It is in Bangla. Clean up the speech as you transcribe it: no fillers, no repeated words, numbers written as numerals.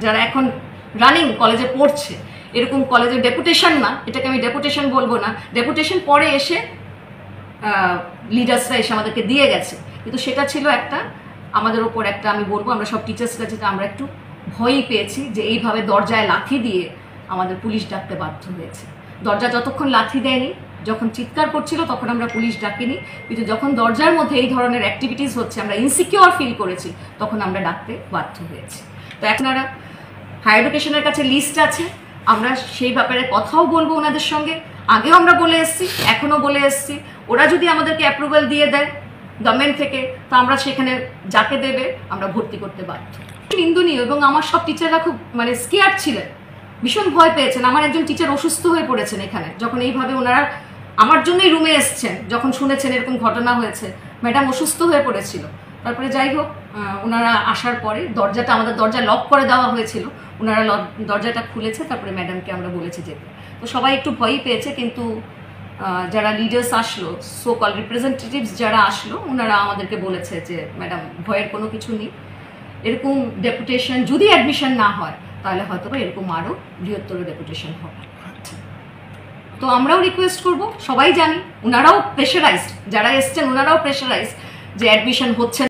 যারা এখন রানিং কলেজে পড়ছে, এরকম কলেজের ডেপুটেশন না, এটাকে আমি ডেপুটেশন বলবো না, ডেপুটেশন পরে এসে লিডার্সরা এসে আমাদেরকে দিয়ে গেছে, কিন্তু সেটা ছিল একটা আমাদের ওপর একটা, আমি বলবো আমরা সব টিচার্সরা যেটা আমরা একটু ভয়ই পেয়েছি যে এইভাবে দরজায় লাথি দিয়ে আমাদের পুলিশ ডাকতে বাধ্য হয়েছে। দরজা যতক্ষণ লাথি দেয়নি, যখন চিৎকার করছিল তখন আমরা পুলিশ ডাকিনি, কিন্তু যখন দরজার মধ্যে এই ধরনের অ্যাক্টিভিটিস হচ্ছে, আমরা ইনসিকিউর ফিল করেছি, তখন আমরা ডাকতে বাধ্য হয়েছি। তো আপনারা হায়ার এডুকেশনের কাছে লিস্ট আছে, আমরা সেই ব্যাপারে কথাও বলবো ওনাদের সঙ্গে, আগেও আমরা বলে এসেছি, এখনও বলে এসেছি। ওরা যদি আমাদেরকে অ্যাপ্রুভাল দিয়ে দেয় গভর্নমেন্ট থেকে, তো আমরা সেখানে যাকে দেবে আমরা ভর্তি করতে বাধ্য। নিন্দনীয়, এবং আমার সব টিচাররা খুব স্কেয়ার ছিলেন, ভীষণ ভয় পেয়েছেন। আমার একজন টিচার অসুস্থ হয়ে পড়েছেন এখানে, যখন এইভাবে ওনারা আমার জন্যই রুমে এসছেন, যখন শুনেছেন এরকম ঘটনা হয়েছে, ম্যাডাম অসুস্থ হয়ে পড়েছিল। তারপরে যাই হোক, ওনারা আসার পরে দরজাটা, আমাদের দরজা লক করে দেওয়া হয়েছিল, ওনারা দরজাটা খুলেছে, তারপরে ম্যাডামকে আমরা বলেছি যেতে। তো সবাই একটু ভয়ই পেয়েছে, কিন্তু যারা লিডার্স আসলো, সো কল রিপ্রেজেন্টেটিভস যারা আসলো, ওনারা আমাদেরকে বলেছে যে ম্যাডাম ভয়ের কোনো কিছু নেই, এরকম ডেপুটেশন যদি অ্যাডমিশন না হয় তাহলে হয়তো বা এরকম আরও বৃহত্তর ডেপুটেশন হবে। তো আমরাও রিকোয়েস্ট করব, সবাই জানি ওনারাও প্রেশারাইজড, যারা এসছেন ওনারাও প্রেশারাইজড যে অ্যাডমিশন হচ্ছে